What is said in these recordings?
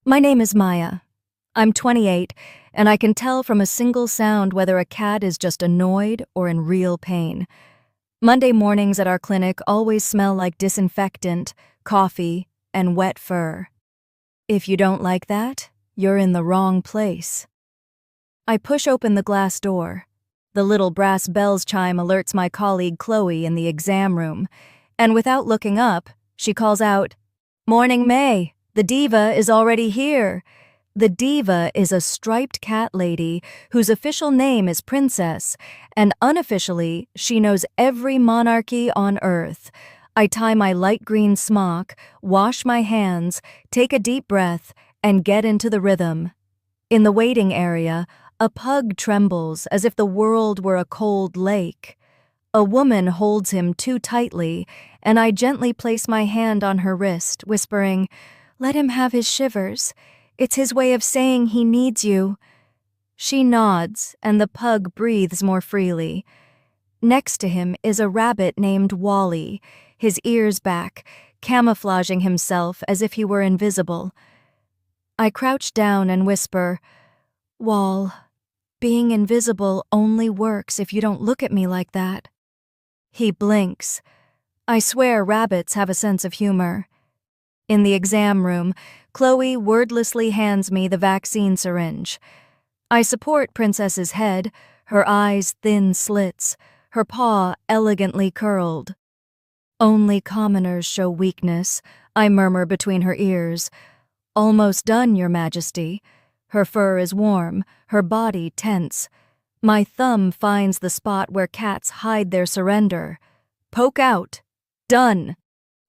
My name is Maya. I'm 28, and I can tell from a single sound whether a cat is just annoyed or in real pain. Monday mornings at our clinic always smell like disinfectant, coffee, and wet fur. If you don't like that, you're in the wrong place. I push open the glass door. The little brass bells chime alerts my colleague Chloe in the exam room, and without looking up, she calls out, "Morning, May. The diva is already here." The diva is a striped cat lady whose official name is Princess, and unofficially, she knows every monarchy on Earth. I tie my light green smock, wash my hands, take a deep breath, and get into the rhythm. In the waiting area, a pug trembles as if the world were a cold lake. A woman holds him too tightly, and I gently place my hand on her wrist, whispering, "Let him have his shivers. It's his way of saying he needs you." She nods, and the pug breathes more freely. Next to him is a rabbit named Wally, his ears back, camouflaging himself as if he were invisible. I crouch down and whisper, "Wall, being invisible only works if you don't look at me like that." He blinks. I swear rabbits have a sense of humor. In the exam room, Chloe wordlessly hands me the vaccine syringe. I support Princess's head, her eyes thin slits, her paw elegantly curled. "Only commoners show weakness," I murmur between her ears. "Almost done, Your Majesty." Her fur is warm, her body tense. My thumb finds the spot where cats hide their surrender. "Poke out." "Done."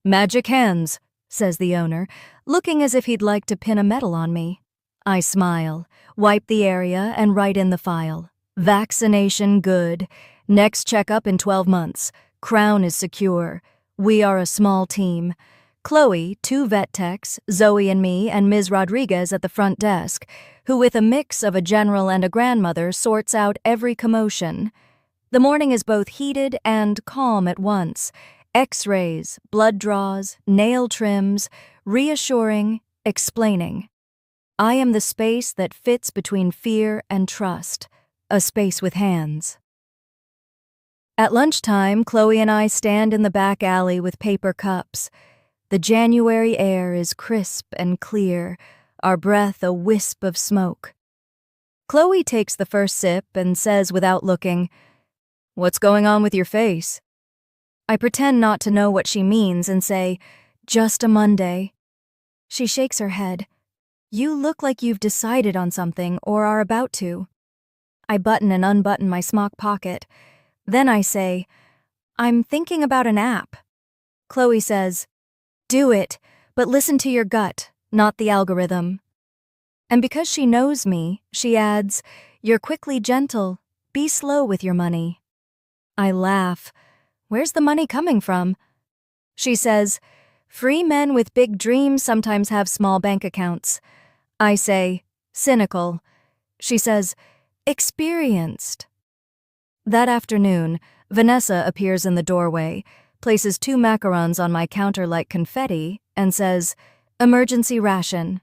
"Magic hands," says the owner, looking as if he'd like to pin a medal on me. I smile, wipe the area, and write in the file. "Vaccination good. Next checkup in 12 months. Crown is secure. We are a small team. Chloe, 2 vet techs, Zoe and me, and Ms. Rodriguez at the front desk, who with a mix of a general and a grandmother sorts out every commotion. The morning is both heated and calm at once. X-rays, blood draws, nail trims, reassuring, explaining. I am the space that fits between fear and trust, a space with hands. At lunchtime, Chloe and I stand in the back alley with paper cups. The January air is crisp and clear, our breath a wisp of smoke. Chloe takes the first sip and says without looking, "What's going on with your face?" I pretend not to know what she means and say, "Just a Monday." She shakes her head. "You look like you've decided on something or are about to." I button and unbutton my smock pocket. Then I say, "I'm thinking about an app." Chloe says, "Do it, but listen to your gut, not the algorithm." And because she knows me, she adds, "You're quickly gentle. Be slow with your money." I laugh. "Where's the money coming from?" She says, "Free men with big dreams sometimes have small bank accounts." I say, "Cynical." She says, "Experienced." That afternoon, Vanessa appears in the doorway, places 2 macarons on my counter like confetti, and says, "Emergency ration."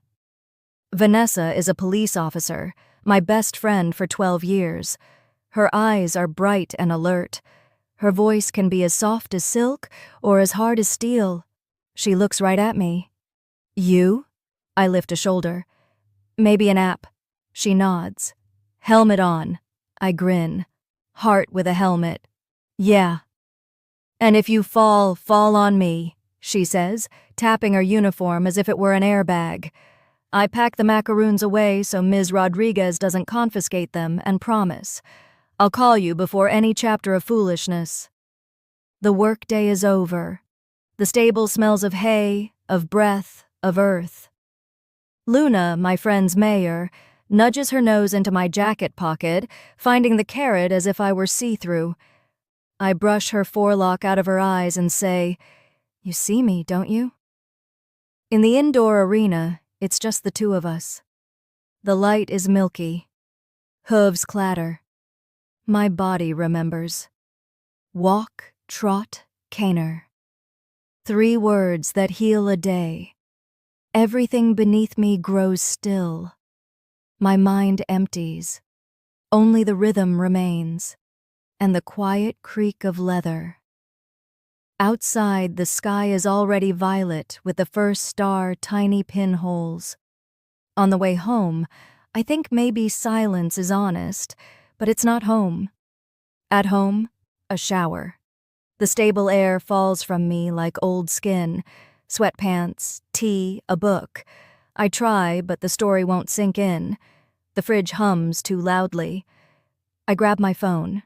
Vanessa is a police officer, my best friend for 12 years. Her eyes are bright and alert. Her voice can be as soft as silk or as hard as steel. She looks right at me. "You?" I lift a shoulder. "Maybe an app." She nods. "Helmet on." I grin. "Heart with a helmet." "Yeah." "And if you fall, fall on me," she says, tapping her uniform as if it were an airbag. I pack the macaroons away so Ms. Rodriguez doesn't confiscate them and promise, "I'll call you before any chapter of foolishness." The workday is over. The stable smells of hay, of breath, of earth. Luna, my friend's mayor, nudges her nose into my jacket pocket, finding the carrot as if I were see-through. I brush her forelock out of her eyes and say, "You see me, don't you?" In the indoor arena, it's just the 2 of us. The light is milky. Hooves clatter. My body remembers. Walk, trot, canter. 3 words that heal a day. Everything beneath me grows still. My mind empties. Only the rhythm remains, and the quiet creak of leather. Outside, the sky is already violet with the first star tiny pinholes. On the way home, I think maybe silence is honest, but it's not home. At home, a shower. The stable air falls from me like old skin, sweatpants, tea, a book. I try, but the story won't sink in. The fridge hums too loudly. I grab my phone.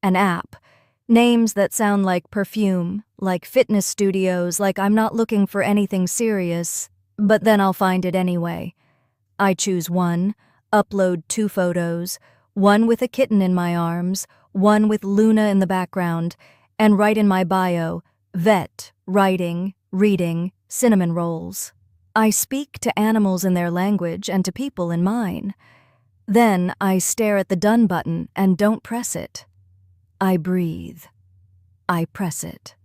An app. Names that sound like perfume, like fitness studios, like I'm not looking for anything serious, but then I'll find it anyway. I choose one, upload 2 photos, one with a kitten in my arms, one with Luna in the background, and write in my bio, vet, writing, reading, cinnamon rolls. I speak to animals in their language and to people in mine. Then I stare at the done button and don't press it. I breathe. I press it.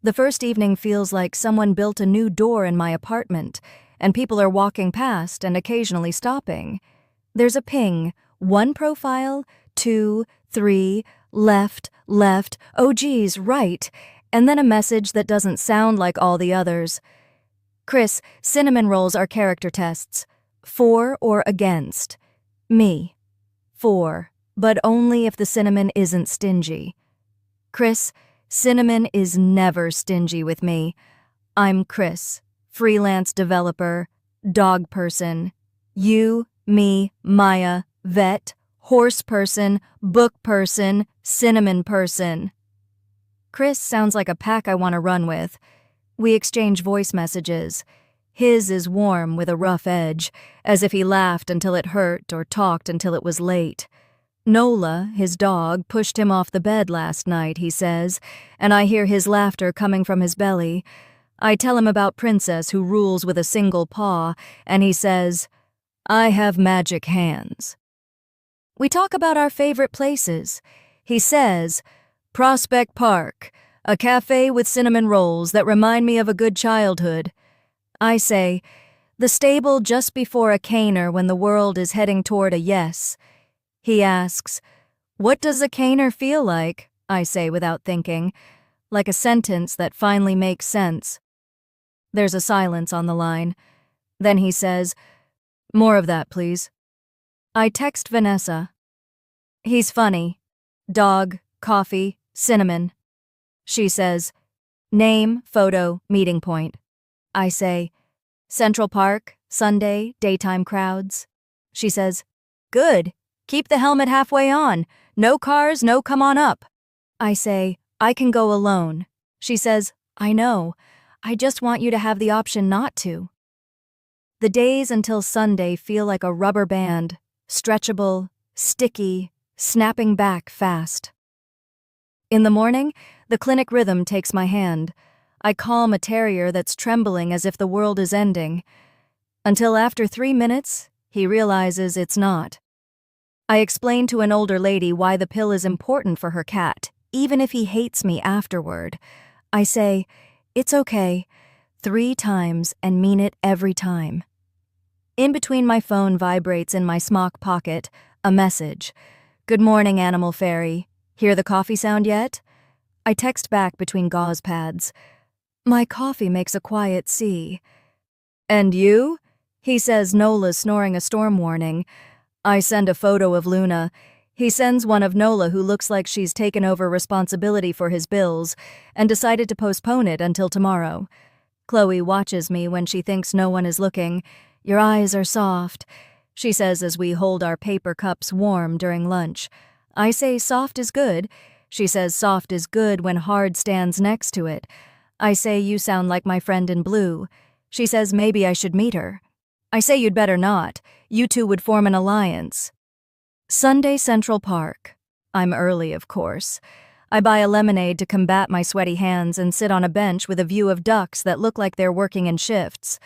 The first evening feels like someone built a new door in my apartment, and people are walking past and occasionally stopping. There's a ping, 1 profile, 2, 3, left, oh geez, right, and then a message that doesn't sound like all the others. Chris, cinnamon rolls are character tests. For or against? Me. For, but only if the cinnamon isn't stingy. Chris, cinnamon is never stingy with me. I'm Chris, freelance developer, dog person. You, me, Maya, vet, horse person, book person, cinnamon person. Chris sounds like a pack I want to run with. We exchange voice messages. His is warm with a rough edge, as if he laughed until it hurt or talked until it was late. Nola, his dog, pushed him off the bed last night, he says, and I hear his laughter coming from his belly. I tell him about Princess who rules with a single paw, and he says, I have magic hands. We talk about our favorite places. He says, Prospect Park, a cafe with cinnamon rolls that remind me of a good childhood. I say, the stable just before a caner when the world is heading toward a yes. He asks, what does a caner feel like? I say without thinking, like a sentence that finally makes sense. There's a silence on the line. Then he says, more of that, please. I text Vanessa. He's funny. Dog, coffee, cinnamon. She says, name, photo, meeting point. I say, Central Park, Sunday, daytime crowds. She says, good. Keep the helmet halfway on. No cars, no come on up. I say, I can go alone. She says, I know. I just want you to have the option not to. The days until Sunday feel like a rubber band, stretchable, sticky, snapping back fast. In the morning, the clinic rhythm takes my hand. I calm a terrier that's trembling as if the world is ending. Until after 3 minutes, he realizes it's not. I explain to an older lady why the pill is important for her cat, even if he hates me afterward. I say, it's okay, 3 times and mean it every time. In between my phone vibrates in my smock pocket, a message. Good morning, Animal Fairy. Hear the coffee sound yet? I text back between gauze pads. My coffee makes a quiet C. And you? He says Nola's snoring a storm warning. I send a photo of Luna. He sends one of Nola who looks like she's taken over responsibility for his bills and decided to postpone it until tomorrow. Chloe watches me when she thinks no one is looking. Your eyes are soft, she says as we hold our paper cups warm during lunch. I say soft is good. She says soft is good when hard stands next to it. I say you sound like my friend in blue. She says maybe I should meet her. I say you'd better not. You two would form an alliance. Sunday, Central Park. I'm early, of course. I buy a lemonade to combat my sweaty hands and sit on a bench with a view of ducks that look like they're working in shifts.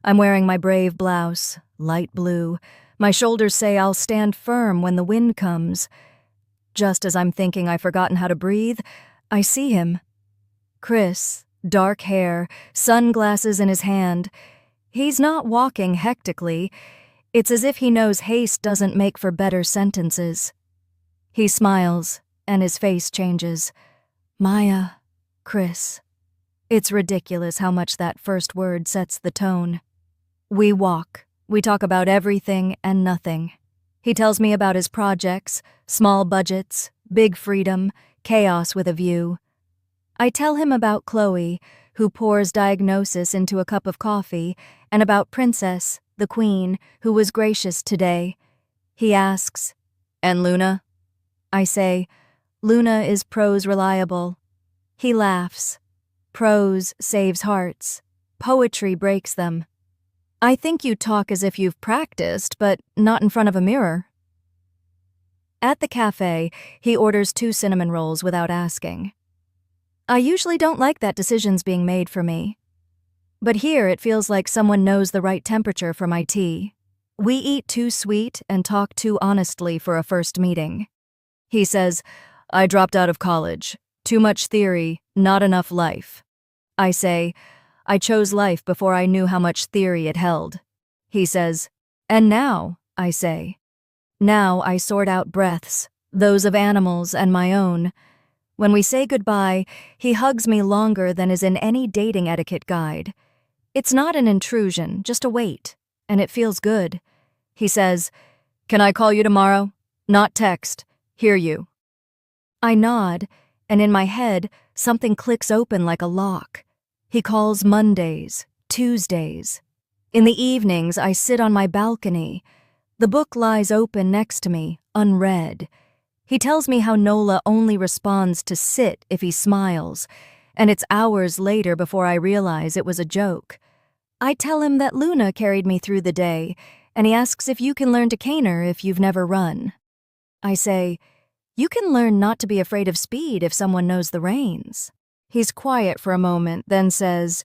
I'm wearing my brave blouse, light blue. My shoulders say I'll stand firm when the wind comes. Just as I'm thinking I've forgotten how to breathe, I see him. Chris, dark hair, sunglasses in his hand. He's not walking hectically. It's as if he knows haste doesn't make for better sentences. He smiles, and his face changes. Maya, Chris. It's ridiculous how much that first word sets the tone. We walk. We talk about everything and nothing. He tells me about his projects, small budgets, big freedom, chaos with a view. I tell him about Chloe, who pours diagnosis into a cup of coffee, and about Princess, the Queen, who was gracious today. He asks, "And Luna?" I say, "Luna is prose reliable." He laughs. Prose saves hearts. Poetry breaks them. I think you talk as if you've practiced, but not in front of a mirror. At the cafe, he orders 2 cinnamon rolls without asking. I usually don't like that decision's being made for me. But here it feels like someone knows the right temperature for my tea. We eat too sweet and talk too honestly for a first meeting. He says, "I dropped out of college. Too much theory, not enough life." I say, "I chose life before I knew how much theory it held." He says, "And now," I say. Now I sort out breaths, those of animals and my own. When we say goodbye, he hugs me longer than is in any dating etiquette guide. It's not an intrusion, just a wait, and it feels good. He says, "Can I call you tomorrow? Not text. Hear you." I nod, and in my head, something clicks open like a lock. He calls Mondays, Tuesdays. In the evenings, I sit on my balcony. The book lies open next to me, unread. He tells me how Nola only responds to sit if he smiles, and it's hours later before I realize it was a joke. I tell him that Luna carried me through the day, and he asks if you can learn to canter if you've never run. I say, "You can learn not to be afraid of speed if someone knows the reins." He's quiet for a moment, then says,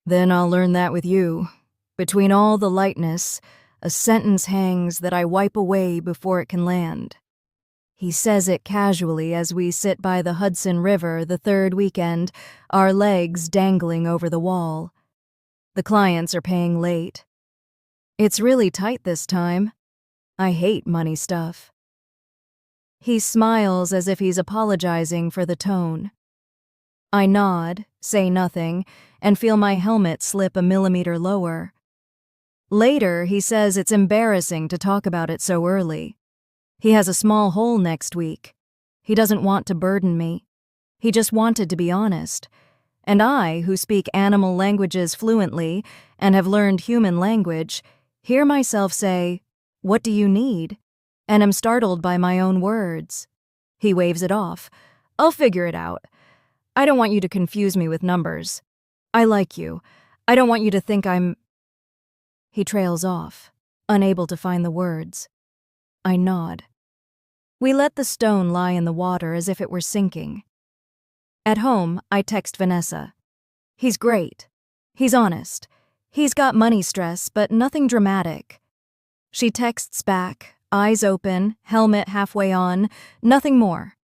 "Then I'll learn that with you. Between all the lightness, a sentence hangs that I wipe away before it can land." He says it casually as we sit by the Hudson River the third weekend, our legs dangling over the wall. The clients are paying late. It's really tight this time. I hate money stuff. He smiles as if he's apologizing for the tone. I nod, say nothing, and feel my helmet slip a millimeter lower. Later, he says it's embarrassing to talk about it so early. He has a small hole next week. He doesn't want to burden me. He just wanted to be honest. And I, who speak animal languages fluently and have learned human language, hear myself say, "What do you need?" and am startled by my own words. He waves it off. "I'll figure it out. I don't want you to confuse me with numbers. I like you. I don't want you to think I'm—" He trails off, unable to find the words. I nod. We let the stone lie in the water as if it were sinking. At home, I text Vanessa. He's great. He's honest. He's got money stress, but nothing dramatic. She texts back, eyes open, helmet halfway on, nothing more.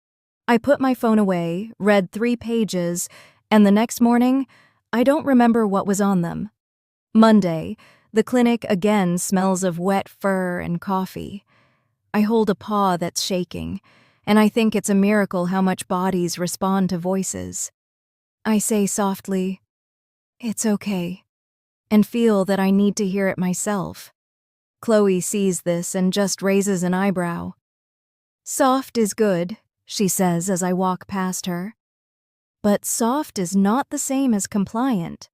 I put my phone away, read 3 pages, and the next morning, I don't remember what was on them. Monday, the clinic again smells of wet fur and coffee. I hold a paw that's shaking, and I think it's a miracle how much bodies respond to voices. I say softly, "It's okay," and feel that I need to hear it myself. Chloe sees this and just raises an eyebrow. "Soft is good," she says as I walk past her. "But soft is not the same as compliant."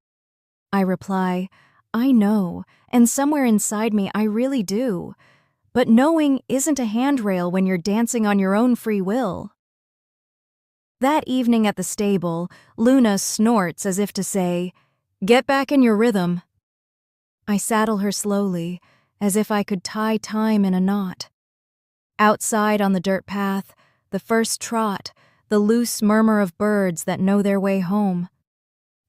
I reply, "I know, and somewhere inside me I really do. But knowing isn't a handrail when you're dancing on your own free will." That evening at the stable, Luna snorts as if to say, "Get back in your rhythm." I saddle her slowly, as if I could tie time in a knot. Outside on the dirt path, the first trot, the loose murmur of birds that know their way home.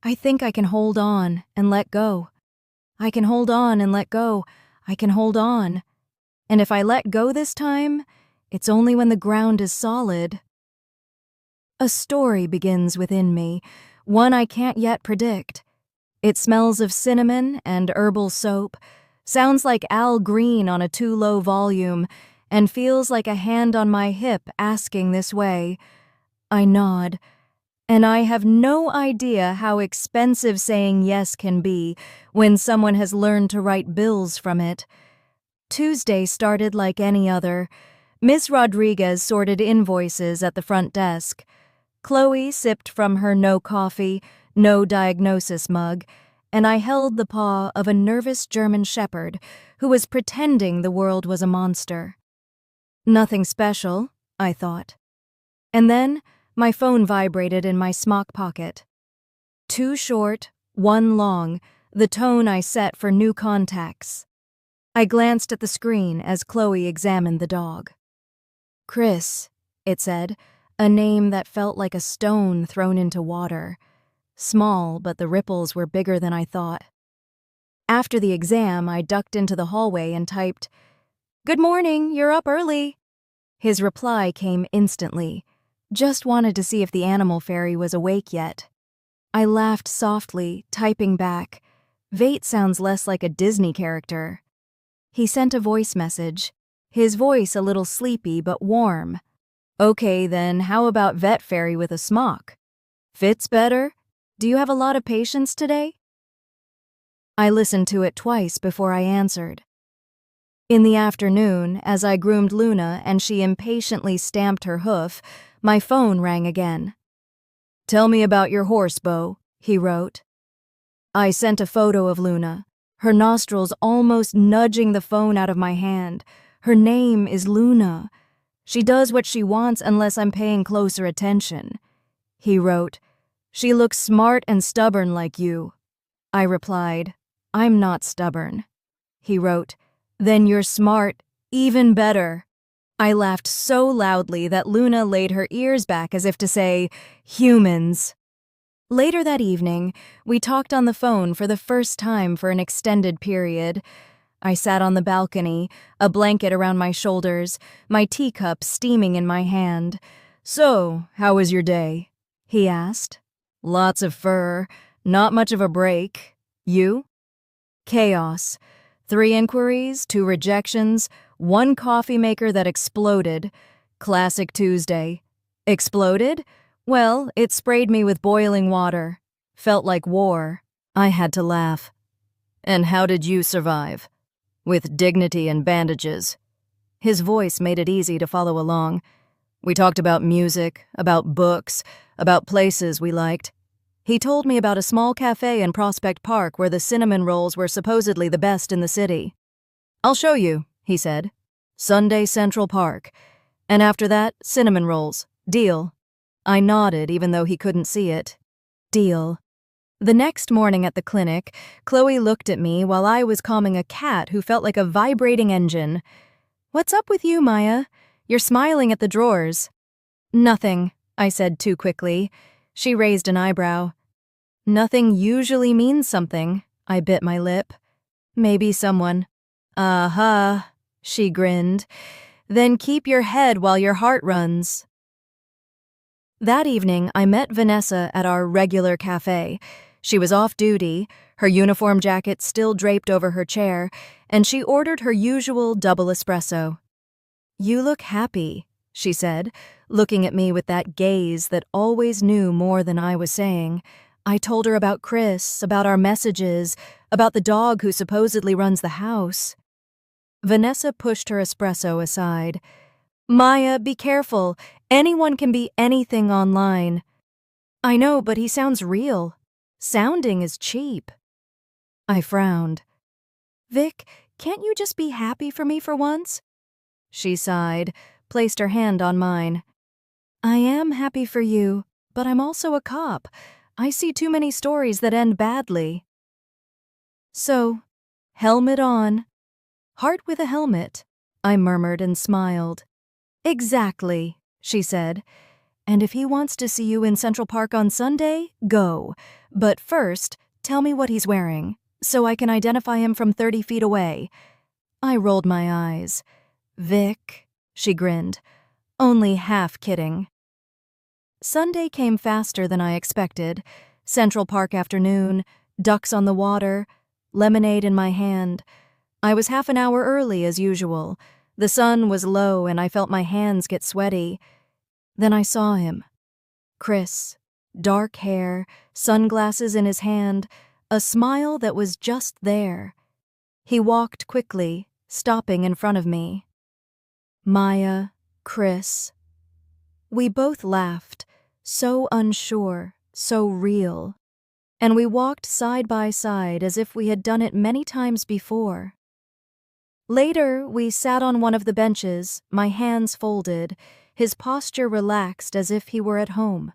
I think I can hold on and let go. I can hold on and let go. I can hold on. And if I let go this time, it's only when the ground is solid. A story begins within me, one I can't yet predict. It smells of cinnamon and herbal soap, sounds like Al Green on a too low volume, and feels like a hand on my hip asking this way. I nod, and I have no idea how expensive saying yes can be when someone has learned to write bills from it. Tuesday started like any other. Miss Rodriguez sorted invoices at the front desk. Chloe sipped from her no coffee, no diagnosis mug, and I held the paw of a nervous German shepherd who was pretending the world was a monster. Nothing special, I thought. And then my phone vibrated in my smock pocket. 2 short, 1 long, the tone I set for new contacts. I glanced at the screen as Chloe examined the dog. Chris, it said, a name that felt like a stone thrown into water. Small, but the ripples were bigger than I thought. After the exam, I ducked into the hallway and typed, "Good morning, you're up early." His reply came instantly. Just wanted to see if the animal fairy was awake yet. I laughed softly, typing back, "Vate sounds less like a Disney character." He sent a voice message, his voice a little sleepy but warm. "Okay, then how about vet fairy with a smock? Fits better? Do you have a lot of patients today?" I listened to it twice before I answered. In the afternoon, as I groomed Luna and she impatiently stamped her hoof, my phone rang again. "Tell me about your horse, Beau," he wrote. I sent a photo of Luna, her nostrils almost nudging the phone out of my hand. Her name is Luna. She does what she wants unless I'm paying closer attention. He wrote, "She looks smart and stubborn like you." I replied, "I'm not stubborn." He wrote, "Then you're smart, even better." I laughed so loudly that Luna laid her ears back as if to say, "Humans." Later that evening, we talked on the phone for the first time for an extended period. I sat on the balcony, a blanket around my shoulders, my teacup steaming in my hand. "So, how was your day?" he asked. "Lots of fur, not much of a break. You?" "Chaos. 3 inquiries, 2 rejections, 1 coffee maker that exploded. Classic Tuesday." "Exploded?" "Well, it sprayed me with boiling water. Felt like war." I had to laugh. "And how did you survive?" "With dignity and bandages." His voice made it easy to follow along. We talked about music, about books, about places we liked. He told me about a small cafe in Prospect Park where the cinnamon rolls were supposedly the best in the city. "I'll show you," he said. "Sunday Central Park. And after that, cinnamon rolls. Deal." I nodded even though he couldn't see it. Deal. The next morning at the clinic, Chloe looked at me while I was calming a cat who felt like a vibrating engine. "What's up with you, Maya? You're smiling at the drawers." "Nothing," I said too quickly. She raised an eyebrow. "Nothing usually means something," I bit my lip. "Maybe someone." "Aha," she grinned. "Then keep your head while your heart runs." That evening, I met Vanessa at our regular cafe. She was off duty, her uniform jacket still draped over her chair, and she ordered her usual double espresso. "You look happy," she said, looking at me with that gaze that always knew more than I was saying. I told her about Chris, about our messages, about the dog who supposedly runs the house. Vanessa pushed her espresso aside. "Maya, be careful. Anyone can be anything online." "I know, but he sounds real. Sounding is cheap." I frowned. "Vic, can't you just be happy for me for once?" She sighed, placed her hand on mine. "I am happy for you, but I'm also a cop. I see too many stories that end badly." "So, helmet on." "Heart with a helmet," I murmured and smiled. "Exactly," she said. "And if he wants to see you in Central Park on Sunday, go. But first, tell me what he's wearing, so I can identify him from 30 feet away." I rolled my eyes. "Vic," she grinned. "Only half kidding." Sunday came faster than I expected. Central Park afternoon, Ducks on the water, lemonade in my hand. I was half an hour early as usual. The sun was low and I felt my hands get sweaty. Then I saw him. Chris, dark hair, sunglasses in his hand, a smile that was just there. He walked quickly, stopping in front of me. Maya, Chris. We both laughed, so unsure, so real. And we walked side by side as if we had done it many times before. Later, we sat on one of the benches, my hands folded, his posture relaxed as if he were at home.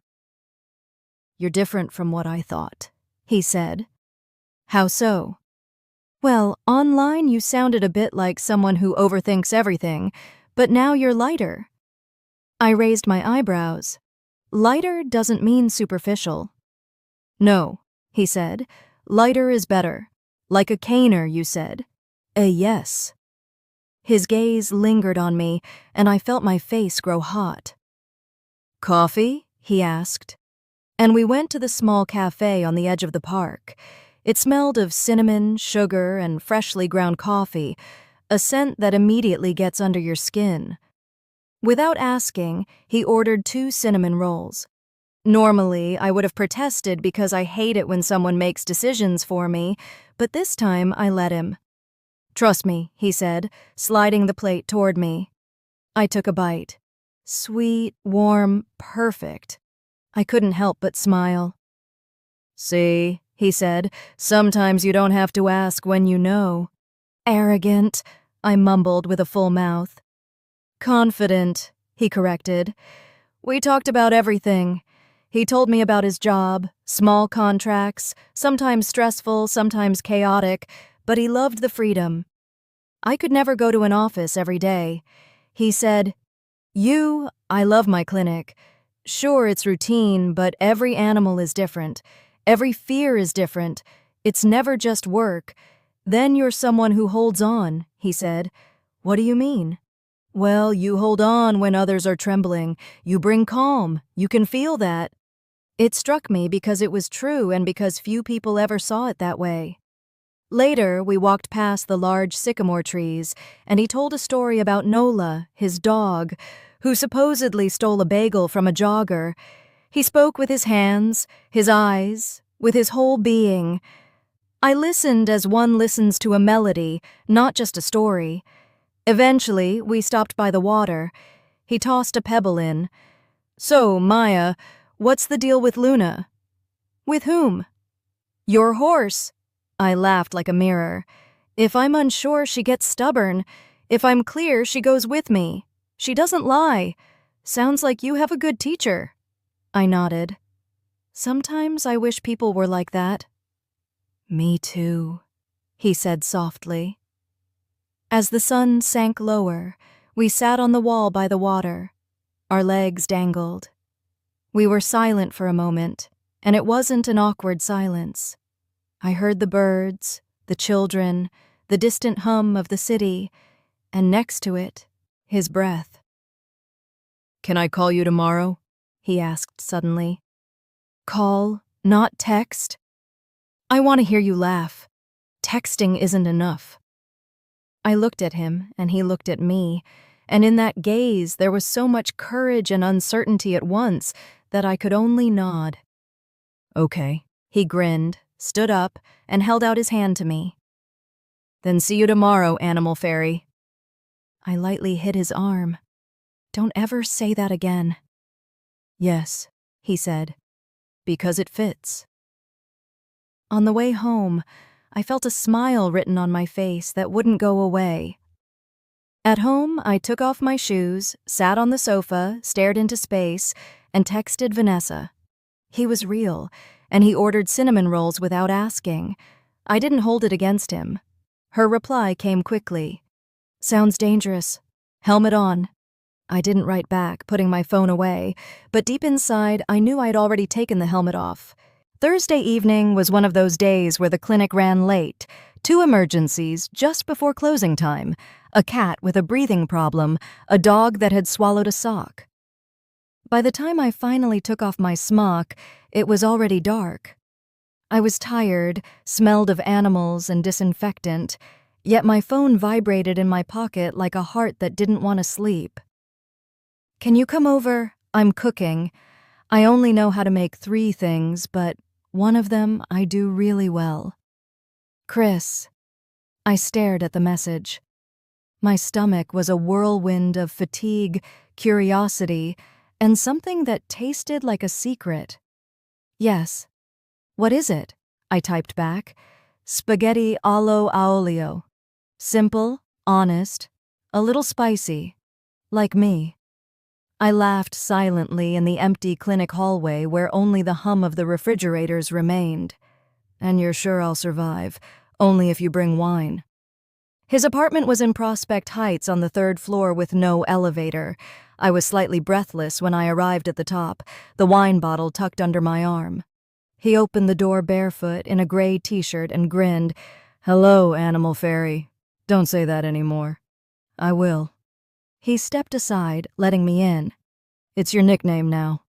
"You're different from what I thought," he said. "How so?" "Well, online you sounded a bit like someone who overthinks everything, but now you're lighter." I raised my eyebrows. Lighter doesn't mean superficial. "No," he said. "Lighter is better. Like a caner, you said." Yes." His gaze lingered on me, and I felt my face grow hot. "Coffee?" he asked. And we went to the small cafe on the edge of the park. It smelled of cinnamon, sugar, and freshly ground coffee, a scent that immediately gets under your skin. Without asking, he ordered 2 cinnamon rolls. Normally, I would have protested because I hate it when someone makes decisions for me, but this time I let him. "Trust me," he said, sliding the plate toward me. I took a bite. Sweet, warm, perfect. I couldn't help but smile. "See," he said, "sometimes you don't have to ask when you know." "Arrogant," I mumbled with a full mouth. "Confident," he corrected. We talked about everything. He told me about his job, small contracts, sometimes stressful, sometimes chaotic, but he loved the freedom. I could never go to an office every day. He said, I love my clinic. Sure, it's routine, but every animal is different. Every fear is different. It's never just work. Then you're someone who holds on," he said. "What do you mean?" "Well, you hold on when others are trembling. You bring calm. You can feel that." It struck me because it was true and because few people ever saw it that way. Later, we walked past the large sycamore trees, and he told a story about Nola, his dog, who supposedly stole a bagel from a jogger. He spoke with his hands, his eyes, with his whole being. I listened as one listens to a melody, not just a story. Eventually, we stopped by the water. He tossed a pebble in. "So, Maya, what's the deal with Luna?" "With whom?" "Your horse." I laughed like a mirror. "If I'm unsure, she gets stubborn. If I'm clear, she goes with me. She doesn't lie. Sounds like you have a good teacher." I nodded. "Sometimes I wish people were like that." "Me too," he said softly. As the sun sank lower, we sat on the wall by the water. Our legs dangled. We were silent for a moment, and it wasn't an awkward silence. I heard the birds, the children, the distant hum of the city, and next to it, his breath. "Can I call you tomorrow?" he asked suddenly. "Call, not text?" "I want to hear you laugh. Texting isn't enough." I looked at him, and he looked at me, and in that gaze there was so much courage and uncertainty at once that I could only nod. "Okay," he grinned, stood up, and held out his hand to me. "Then see you tomorrow, Animal Fairy." I lightly hit his arm. "Don't ever say that again." "Yes," he said, "because it fits." On the way home, I felt a smile written on my face that wouldn't go away. At home, I took off my shoes, sat on the sofa, stared into space, and texted Vanessa. He was real, and he ordered cinnamon rolls without asking. I didn't hold it against him. Her reply came quickly. "Sounds dangerous. Helmet on." I didn't write back, putting my phone away, but deep inside, I knew I'd already taken the helmet off. Thursday evening was one of those days where the clinic ran late. 2 emergencies just before closing time, a cat with a breathing problem, a dog that had swallowed a sock. By the time I finally took off my smock, it was already dark. I was tired, smelled of animals and disinfectant, yet my phone vibrated in my pocket like a heart that didn't want to sleep. "Can you come over? I'm cooking. I only know how to make 3 things, but one of them I do really well. Chris." I stared at the message. My stomach was a whirlwind of fatigue, curiosity, and something that tasted like a secret. "Yes." "What is it?" I typed back. "Spaghetti allo aolio. Simple, honest, a little spicy. Like me." I laughed silently in the empty clinic hallway where only the hum of the refrigerators remained. "And you're sure I'll survive, only if you bring wine." His apartment was in Prospect Heights on the 3rd floor with no elevator. I was slightly breathless when I arrived at the top, the wine bottle tucked under my arm. He opened the door barefoot in a gray t-shirt and grinned. "Hello, Animal Fairy. Don't say that anymore." "I will." He stepped aside, letting me in. "It's your nickname now."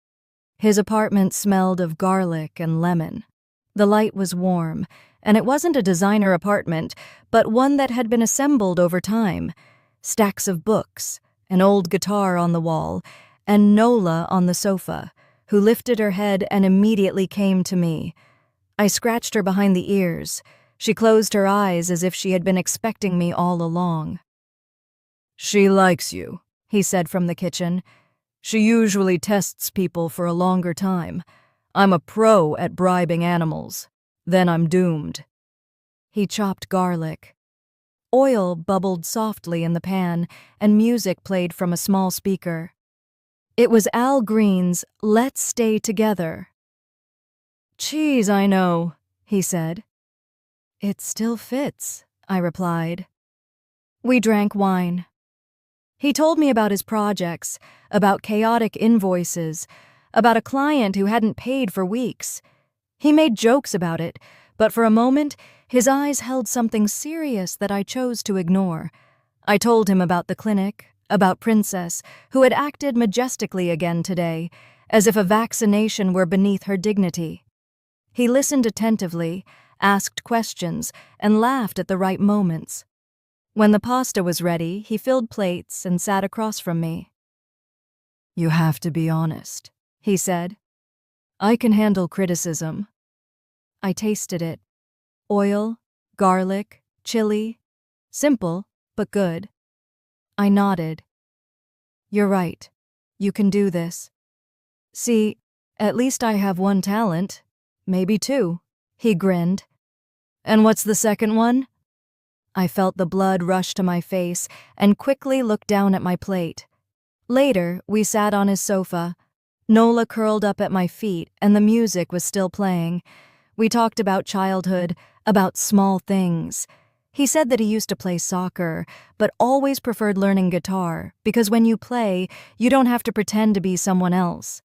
His apartment smelled of garlic and lemon. The light was warm, and it wasn't a designer apartment, but one that had been assembled over time. Stacks of books, an old guitar on the wall, and Nola on the sofa, who lifted her head and immediately came to me. I scratched her behind the ears. She closed her eyes as if she had been expecting me all along. "She likes you," he said from the kitchen. "She usually tests people for a longer time. I'm a pro at bribing animals. Then I'm doomed." He chopped garlic. Oil bubbled softly in the pan, and music played from a small speaker. It was Al Green's "Let's Stay Together." "Cheese, I know," he said. "It still fits," I replied. We drank wine. He told me about his projects, about chaotic invoices, about a client who hadn't paid for weeks. He made jokes about it, but for a moment, his eyes held something serious that I chose to ignore. I told him about the clinic, about Princess, who had acted majestically again today, as if a vaccination were beneath her dignity. He listened attentively, asked questions, and laughed at the right moments. When the pasta was ready, he filled plates and sat across from me. "You have to be honest," he said. "I can handle criticism." I tasted it. Oil, garlic, chili. Simple, but good. I nodded. "You're right. You can do this. See, at least I have one talent. Maybe 2. He grinned. "And what's the second one?" I felt the blood rush to my face and quickly looked down at my plate. Later, we sat on his sofa. Nola curled up at my feet, and the music was still playing. We talked about childhood, about small things. He said that he used to play soccer, but always preferred learning guitar, because when you play, you don't have to pretend to be someone else.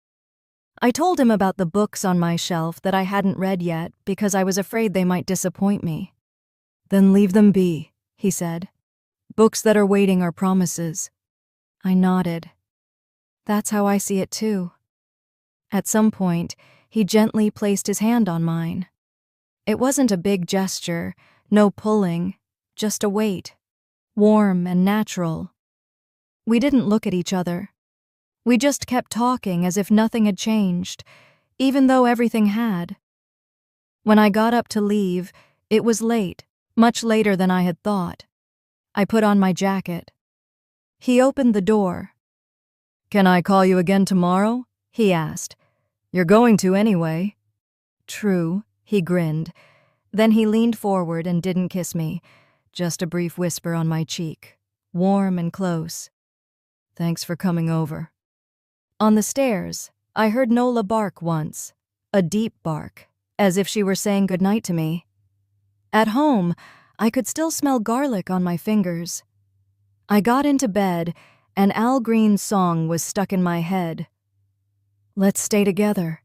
I told him about the books on my shelf that I hadn't read yet because I was afraid they might disappoint me. "Then leave them be," he said. "Books that are waiting are promises." I nodded. That's how I see it too. At some point, he gently placed his hand on mine. It wasn't a big gesture, no pulling, just a weight, warm and natural. We didn't look at each other. We just kept talking as if nothing had changed, even though everything had. When I got up to leave, it was late, much later than I had thought. I put on my jacket. He opened the door. "Can I call you again tomorrow?" he asked. "You're going to anyway." "True," he grinned. Then he leaned forward and didn't kiss me, just a brief whisper on my cheek, warm and close. "Thanks for coming over." On the stairs, I heard Nola bark once, a deep bark, as if she were saying goodnight to me. At home, I could still smell garlic on my fingers. I got into bed, and Al Green's song was stuck in my head. "Let's stay together."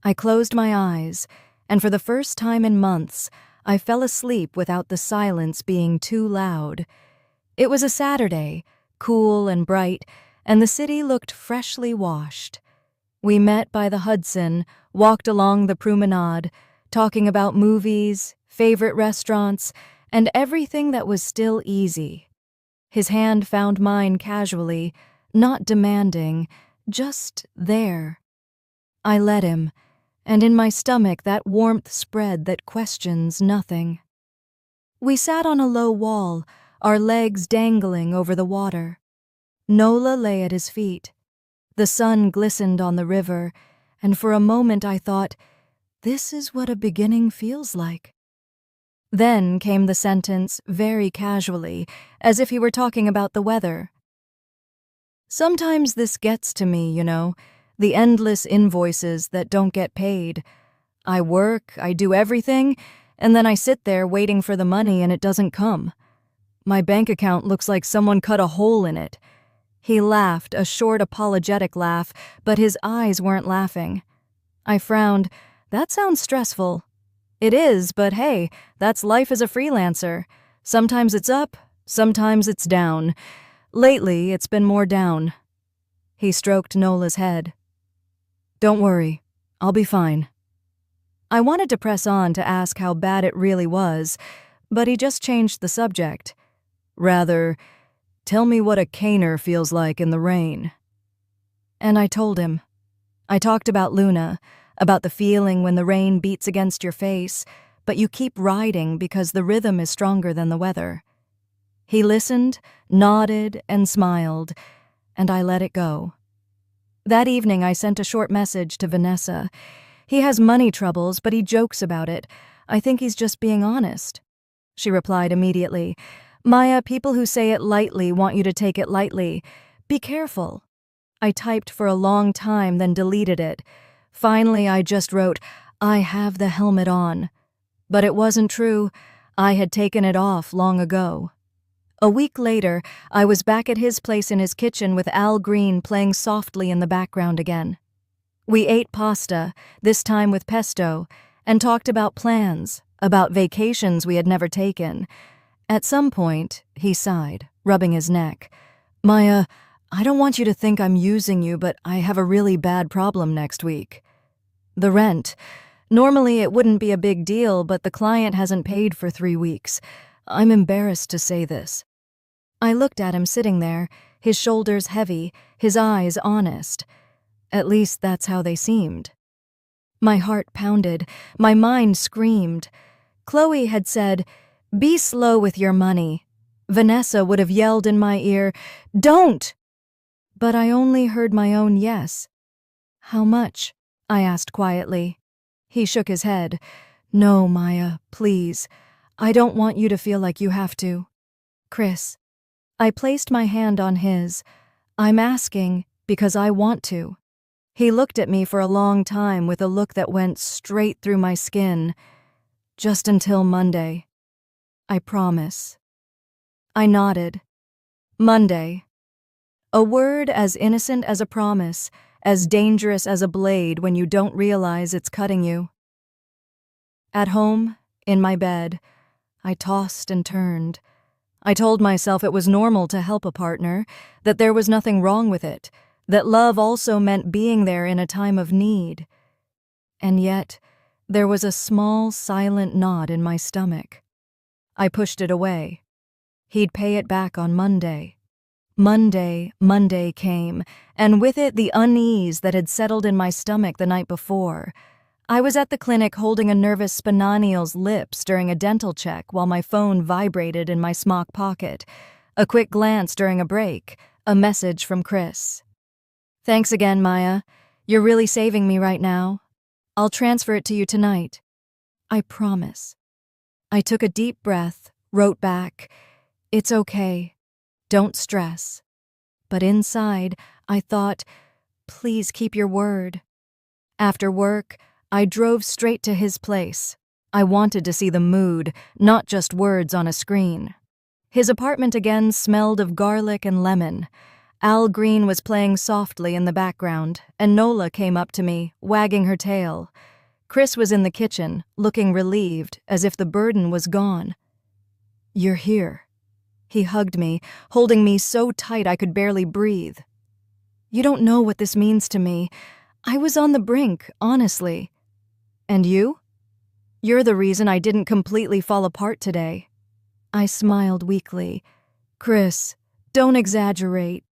I closed my eyes, and for the first time in months, I fell asleep without the silence being too loud. It was a Saturday, cool and bright, and the city looked freshly washed. We met by the Hudson, walked along the promenade, talking about movies, favorite restaurants, and everything that was still easy. His hand found mine casually, not demanding, just there. I let him, and in my stomach that warmth spread that questions nothing. We sat on a low wall, our legs dangling over the water. Nola lay at his feet. The sun glistened on the river, and for a moment I thought, this is what a beginning feels like. Then came the sentence very casually, as if he were talking about the weather. Sometimes this gets to me, the endless invoices that don't get paid. I work, I do everything, and then I sit there waiting for the money and it doesn't come. My bank account looks like someone cut a hole in it. He laughed, a short apologetic laugh, but his eyes weren't laughing. I frowned. That sounds stressful. It is, but hey, that's life as a freelancer. Sometimes it's up, sometimes it's down. Lately, it's been more down. He stroked Nola's head. Don't worry, I'll be fine. I wanted to press on to ask how bad it really was, but he just changed the subject. Rather, tell me what a caner feels like in the rain. And I told him. I talked about Luna, about the feeling when the rain beats against your face, but you keep riding because the rhythm is stronger than the weather. He listened, nodded, and smiled, and I let it go. That evening I sent a short message to Vanessa. He has money troubles, but he jokes about it. I think he's just being honest. She replied immediately, Maya, people who say it lightly want you to take it lightly. Be careful. I typed for a long time, then deleted it. Finally, I just wrote, I have the helmet on. But it wasn't true. I had taken it off long ago. A week later, I was back at his place in his kitchen with Al Green playing softly in the background again. We ate pasta, this time with pesto, and talked about plans, about vacations we had never taken. At some point, he sighed, rubbing his neck. Maya, I don't want you to think I'm using you, but I have a really bad problem next week. The rent. Normally it wouldn't be a big deal, but the client hasn't paid for 3 weeks. I'm embarrassed to say this. I looked at him sitting there, his shoulders heavy, his eyes honest. At least that's how they seemed. My heart pounded, my mind screamed. Chloe had said, be slow with your money. Vanessa would have yelled in my ear, don't! But I only heard my own yes. How much? I asked quietly. He shook his head. No, Maya, please. I don't want you to feel like you have to. Chris. I placed my hand on his. I'm asking because I want to. He looked at me for a long time with a look that went straight through my skin. Just until Monday. I promise. I nodded. Monday. A word as innocent as a promise, as dangerous as a blade when you don't realize it's cutting you. At home, in my bed, I tossed and turned. I told myself it was normal to help a partner, that there was nothing wrong with it, that love also meant being there in a time of need. And yet, there was a small, silent knot in my stomach. I pushed it away. He'd pay it back on Monday. Monday came, and with it the unease that had settled in my stomach the night before. I was at the clinic holding a nervous Spinaniel's lips during a dental check while my phone vibrated in my smock pocket. A quick glance during a break, a message from Chris. Thanks again, Maya. You're really saving me right now. I'll transfer it to you tonight. I promise. I took a deep breath, wrote back, it's okay. Don't stress. But inside, I thought, please keep your word. After work, I drove straight to his place. I wanted to see the mood, not just words on a screen. His apartment again smelled of garlic and lemon. Al Green was playing softly in the background, and Nola came up to me, wagging her tail. Chris was in the kitchen, looking relieved, as if the burden was gone. You're here. He hugged me, holding me so tight I could barely breathe. You don't know what this means to me. I was on the brink, honestly. And you? You're the reason I didn't completely fall apart today. I smiled weakly. Chris, don't exaggerate.